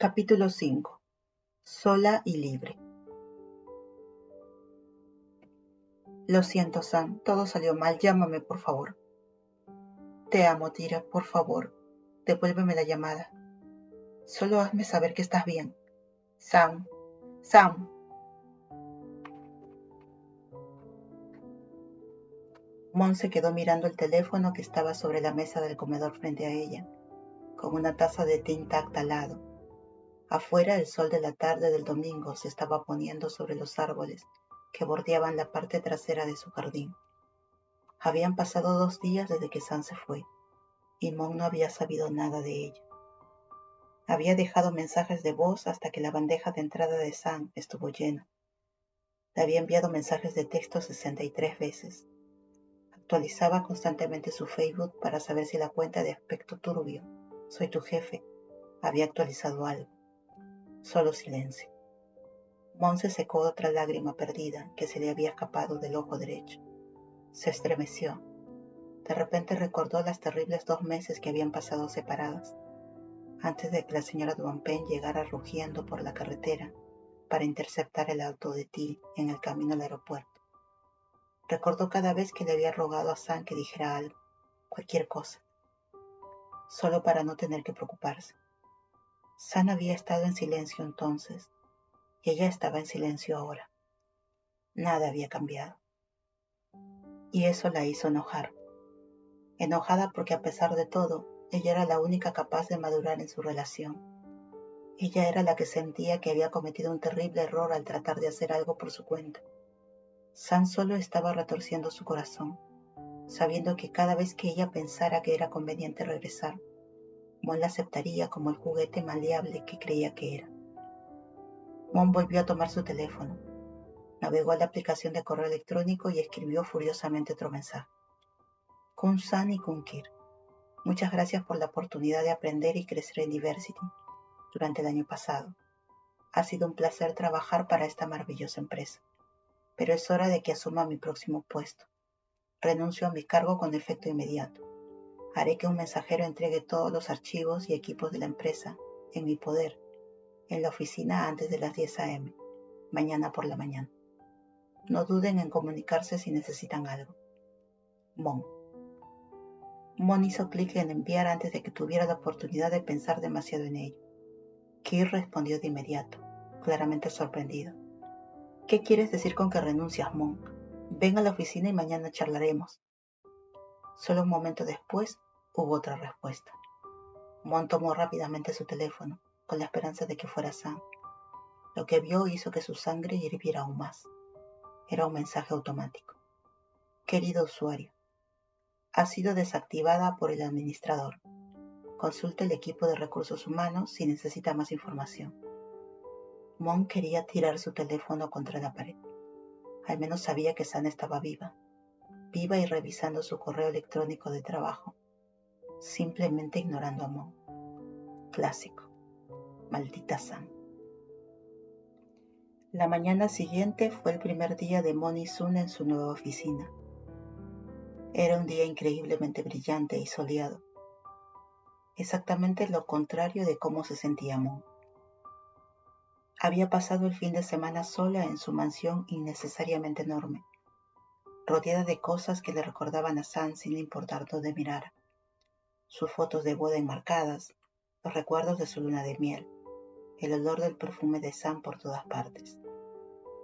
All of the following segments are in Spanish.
Capítulo 5. Sola y libre. Lo siento, Sam. Todo salió mal. Llámame, por favor. Te amo, Tira. Por favor, devuélveme la llamada. Solo hazme saber que estás bien. Sam. Sam. Mon se quedó mirando el teléfono que estaba sobre la mesa del comedor frente a ella, con una taza de té intacta al lado. Afuera, el sol de la tarde del domingo se estaba poniendo sobre los árboles que bordeaban la parte trasera de su jardín. Habían pasado 2 días desde que Sam se fue, y Mon no había sabido nada de ella. Había dejado mensajes de voz hasta que la bandeja de entrada de Sam estuvo llena. Le había enviado mensajes de texto 63 veces. Actualizaba constantemente su Facebook para saber si la cuenta de aspecto turbio, soy tu jefe, había actualizado algo. Solo silencio. Mon se secó otra lágrima perdida que se le había escapado del ojo derecho. Se estremeció. De repente recordó las terribles 2 meses que habían pasado separadas, antes de que la señora Duanpen llegara rugiendo por la carretera para interceptar el auto de Till en el camino al aeropuerto. Recordó cada vez que le había rogado a Sam que dijera algo, cualquier cosa, solo para no tener que preocuparse. Sam había estado en silencio entonces, y ella estaba en silencio ahora. Nada había cambiado. Y eso la hizo enojar. Enojada porque a pesar de todo, ella era la única capaz de madurar en su relación. Ella era la que sentía que había cometido un terrible error al tratar de hacer algo por su cuenta. Sam solo estaba retorciendo su corazón, sabiendo que cada vez que ella pensara que era conveniente regresar, Mon la aceptaría como el juguete maleable que creía que era. Mon volvió a tomar su teléfono, navegó a la aplicación de correo electrónico y escribió furiosamente otro mensaje. Kun San y Kun Kir, muchas gracias por la oportunidad de aprender y crecer en Diversity durante el año pasado. Ha sido un placer trabajar para esta maravillosa empresa, pero es hora de que asuma mi próximo puesto. Renuncio a mi cargo con efecto inmediato. Haré que un mensajero entregue todos los archivos y equipos de la empresa, en mi poder, en la oficina antes de las 10 a.m., mañana por la mañana. No duden en comunicarse si necesitan algo. Mon. Mon hizo clic en enviar antes de que tuviera la oportunidad de pensar demasiado en ello. Kir respondió de inmediato, claramente sorprendido. ¿Qué quieres decir con que renuncias, Mon? Ven a la oficina y mañana charlaremos. Solo un momento después hubo otra respuesta. Mon tomó rápidamente su teléfono, con la esperanza de que fuera Sam. Lo que vio hizo que su sangre hirviera aún más. Era un mensaje automático. Querido usuario, ha sido desactivada por el administrador. Consulte el equipo de recursos humanos si necesita más información. Mon quería tirar su teléfono contra la pared. Al menos sabía que Sam estaba viva y revisando su correo electrónico de trabajo, simplemente ignorando a Mon. Clásico. Maldita Sam. La mañana siguiente fue el primer día de Mon y Sun en su nueva oficina. Era un día increíblemente brillante y soleado. Exactamente lo contrario de cómo se sentía Mon. Había pasado el fin de semana sola en su mansión innecesariamente enorme, rodeada de cosas que le recordaban a Sam sin importar dónde mirara. Sus fotos de boda enmarcadas, los recuerdos de su luna de miel, el olor del perfume de Sam por todas partes.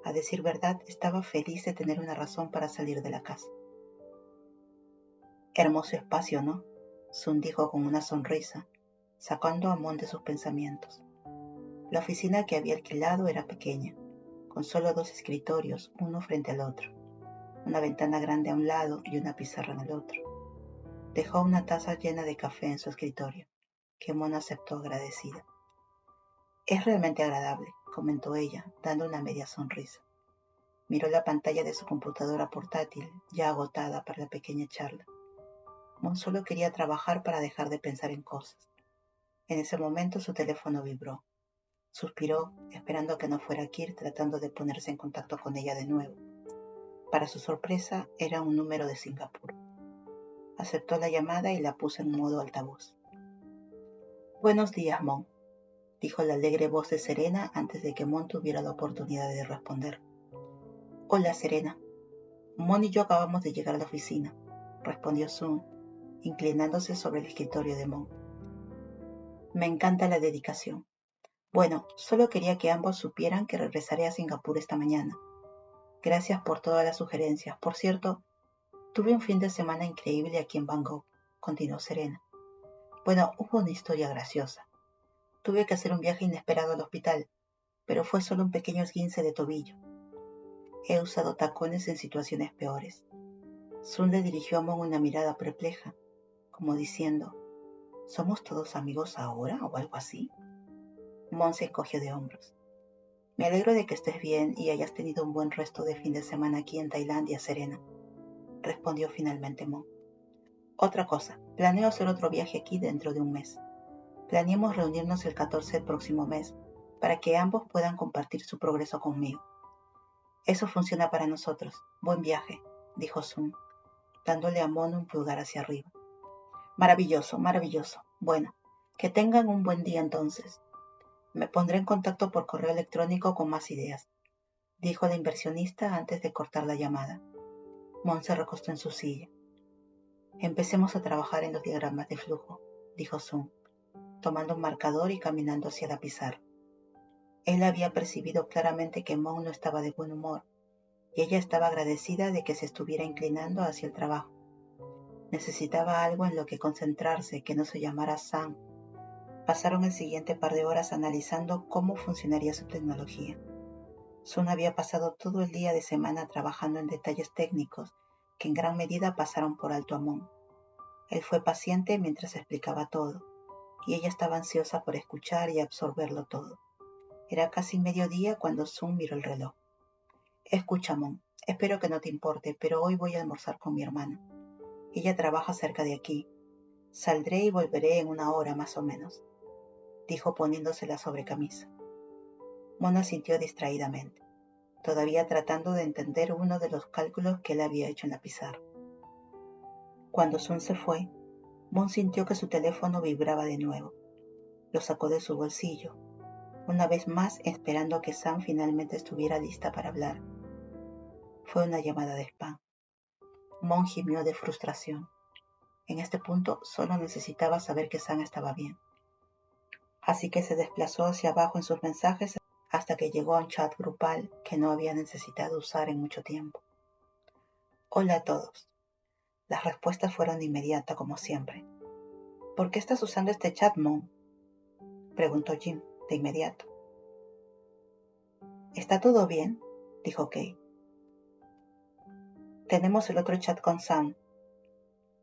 A decir verdad, estaba feliz de tener una razón para salir de la casa. Hermoso espacio, ¿no? Sun dijo con una sonrisa, sacando a Mon de sus pensamientos. La oficina que había alquilado era pequeña, con solo 2 escritorios, uno frente al otro, una ventana grande a un lado y una pizarra en el otro. Dejó una taza llena de café en su escritorio, que Mon aceptó agradecida. Es realmente agradable, comentó ella, dando una media sonrisa. Miró la pantalla de su computadora portátil, ya agotada para la pequeña charla. Mon solo quería trabajar para dejar de pensar en cosas. En ese momento su teléfono vibró. Suspiró, esperando a que no fuera Kir, tratando de ponerse en contacto con ella de nuevo. Para su sorpresa, era un número de Singapur. Aceptó la llamada y la puso en modo altavoz. Buenos días, Mon. dijo la alegre voz de Serena antes de que Mon tuviera la oportunidad de responder. Hola, Serena. Mon y yo acabamos de llegar a la oficina, respondió Sun, inclinándose sobre el escritorio de Mon. Me encanta la dedicación. Bueno, solo quería que ambos supieran que regresaré a Singapur esta mañana. Gracias por todas las sugerencias. Por cierto, tuve un fin de semana increíble aquí en Bangkok, continuó Serena. Bueno, hubo una historia graciosa. Tuve que hacer un viaje inesperado al hospital, pero fue solo un pequeño esguince de tobillo. He usado tacones en situaciones peores. Sun le dirigió a Mon una mirada perpleja, como diciendo, ¿somos todos amigos ahora o algo así? Mon se encogió de hombros. Me alegro de que estés bien y hayas tenido un buen resto de fin de semana aquí en Tailandia, Serena, respondió finalmente Mon. Otra cosa, planeo hacer otro viaje aquí dentro de un mes. Planeamos reunirnos el 14 del próximo mes para que ambos puedan compartir su progreso conmigo. Eso funciona para nosotros. Buen viaje, dijo Sun, dándole a Mon un pulgar hacia arriba. Maravilloso, maravilloso. Bueno, que tengan un buen día entonces. Me pondré en contacto por correo electrónico con más ideas, dijo la inversionista antes de cortar la llamada. Mon se recostó en su silla. Empecemos a trabajar en los diagramas de flujo, dijo Sun, tomando un marcador y caminando hacia la pizarra. Él había percibido claramente que Mon no estaba de buen humor, y ella estaba agradecida de que se estuviera inclinando hacia el trabajo. Necesitaba algo en lo que concentrarse que no se llamara Sam. Pasaron el siguiente par de horas analizando cómo funcionaría su tecnología. Sun había pasado todo el día de semana trabajando en detalles técnicos que en gran medida pasaron por alto a Mon. Él fue paciente mientras explicaba todo, y ella estaba ansiosa por escuchar y absorberlo todo. Era casi mediodía cuando Sun miró el reloj. Escucha, Mon, espero que no te importe, pero hoy voy a almorzar con mi hermana. Ella trabaja cerca de aquí. Saldré y volveré en una hora más o menos, dijo poniéndose la sobrecamisa. Mon asintió distraídamente, todavía tratando de entender uno de los cálculos que él había hecho en la pizarra. Cuando Sun se fue, Mon sintió que su teléfono vibraba de nuevo. Lo sacó de su bolsillo, una vez más esperando que Sam finalmente estuviera lista para hablar. Fue una llamada de spam. Mon gimió de frustración. En este punto solo necesitaba saber que Sam estaba bien. Así que se desplazó hacia abajo en sus mensajes hasta que llegó a un chat grupal que no había necesitado usar en mucho tiempo. Hola a todos. Las respuestas fueron de inmediato, como siempre. ¿Por qué estás usando este chat, Mon? Preguntó Jim, de inmediato. ¿Está todo bien? Dijo Kate. Tenemos el otro chat con Sam.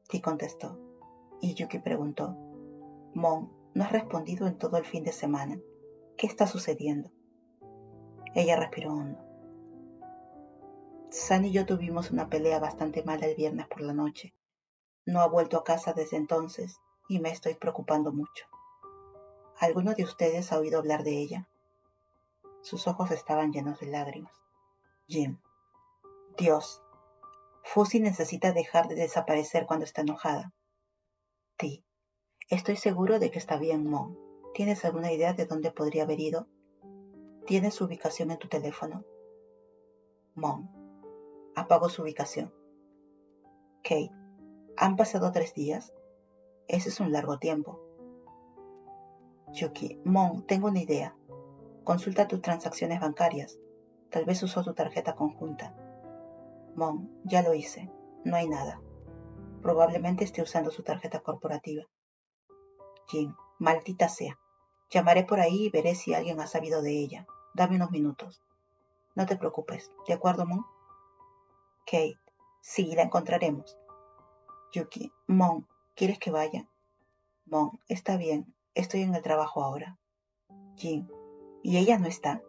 Ti contestó. Y Yuki preguntó. Mon, no has respondido en todo el fin de semana. ¿Qué está sucediendo? Ella respiró hondo. Sam y yo tuvimos una pelea bastante mala el viernes por la noche. No ha vuelto a casa desde entonces y me estoy preocupando mucho. ¿Alguno de ustedes ha oído hablar de ella? Sus ojos estaban llenos de lágrimas. Jim. Dios. Fusi necesita dejar de desaparecer cuando está enojada. Ti. Estoy seguro de que está bien, Mon. ¿Tienes alguna idea de dónde podría haber ido? ¿Tienes su ubicación en tu teléfono? Mon. Apagó su ubicación. Kate. ¿Han pasado 3 días? Ese es un largo tiempo. Yuki. Mon, tengo una idea. Consulta tus transacciones bancarias. Tal vez usó tu tarjeta conjunta. Mon, ya lo hice. No hay nada. Probablemente esté usando su tarjeta corporativa. Jim, maldita sea. Llamaré por ahí y veré si alguien ha sabido de ella. Dame unos minutos. No te preocupes. ¿De acuerdo, Mon? Kate, sí, la encontraremos. Yuki, Mon, ¿quieres que vaya? Mon, está bien. Estoy en el trabajo ahora. Jim, ¿y ella no está?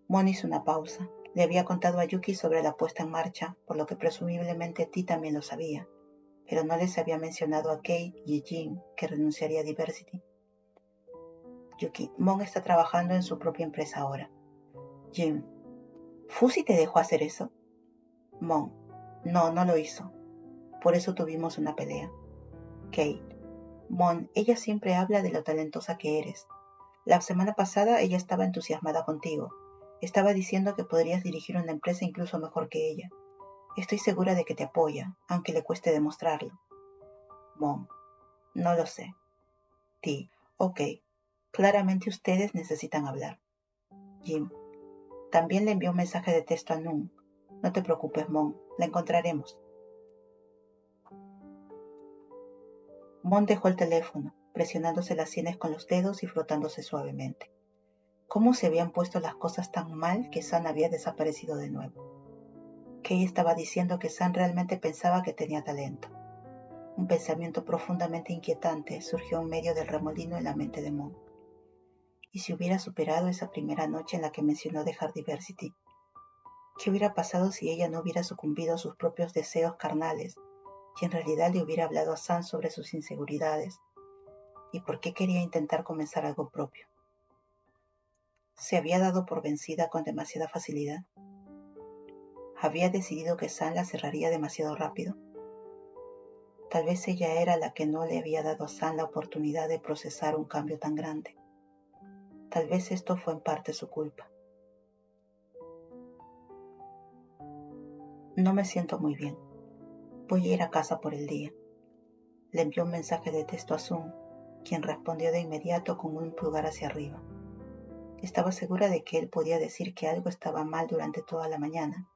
Mon hizo una pausa. Le había contado a Yuki sobre la puesta en marcha, por lo que presumiblemente Ti también lo sabía, pero no les había mencionado a Kate y Jim que renunciaría a Diversity. Yuki, Mon está trabajando en su propia empresa ahora. Jim, ¿Fusi te dejó hacer eso? Mon, no, no lo hizo. Por eso tuvimos una pelea. Kate, Mon, ella siempre habla de lo talentosa que eres. La semana pasada ella estaba entusiasmada contigo. Estaba diciendo que podrías dirigir una empresa incluso mejor que ella. Estoy segura de que te apoya, aunque le cueste demostrarlo. Mom, no lo sé. T, ok. Claramente ustedes necesitan hablar. Jim, también le envió un mensaje de texto a Noon. No te preocupes, Mon, la encontraremos. Mon dejó el teléfono, presionándose las sienes con los dedos y frotándose suavemente. ¿Cómo se habían puesto las cosas tan mal que Sam había desaparecido de nuevo? Kay estaba diciendo que Sam realmente pensaba que tenía talento. Un pensamiento profundamente inquietante surgió en medio del remolino en la mente de Mon. ¿Y si hubiera superado esa primera noche en la que mencionó dejar Diversity? ¿Qué hubiera pasado si ella no hubiera sucumbido a sus propios deseos carnales y en realidad le hubiera hablado a Sam sobre sus inseguridades? ¿Y por qué quería intentar comenzar algo propio? ¿Se había dado por vencida con demasiada facilidad? ¿Había decidido que Sam la cerraría demasiado rápido? Tal vez ella era la que no le había dado a Sam la oportunidad de procesar un cambio tan grande. Tal vez esto fue en parte su culpa. No me siento muy bien. Voy a ir a casa por el día. Le envió un mensaje de texto a Zoom, quien respondió de inmediato con un pulgar hacia arriba. Estaba segura de que él podía decir que algo estaba mal durante toda la mañana,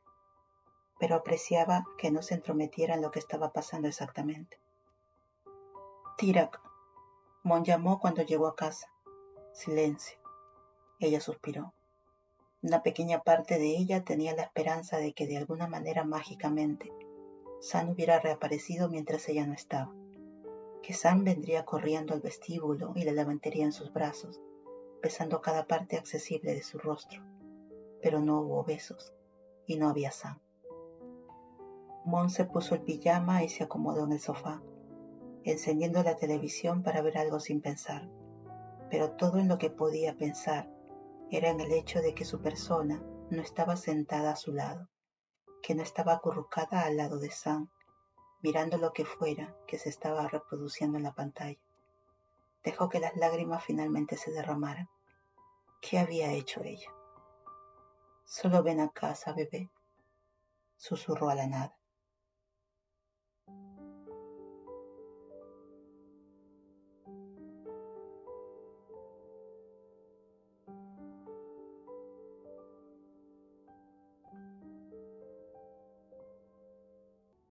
pero apreciaba que no se entrometiera en lo que estaba pasando exactamente. Tirak, Mon llamó cuando llegó a casa. Silencio. Ella suspiró. Una pequeña parte de ella tenía la esperanza de que de alguna manera mágicamente Sam hubiera reaparecido mientras ella no estaba. Que Sam vendría corriendo al vestíbulo y la levantaría en sus brazos, besando cada parte accesible de su rostro. Pero no hubo besos, y no había Sam. Mon se puso el pijama y se acomodó en el sofá, encendiendo la televisión para ver algo sin pensar. Pero todo en lo que podía pensar era en el hecho de que su persona no estaba sentada a su lado, que no estaba acurrucada al lado de Sam, mirando lo que fuera que se estaba reproduciendo en la pantalla. Dejó que las lágrimas finalmente se derramaran. ¿Qué había hecho ella? Solo ven a casa, bebé, susurró a la nada.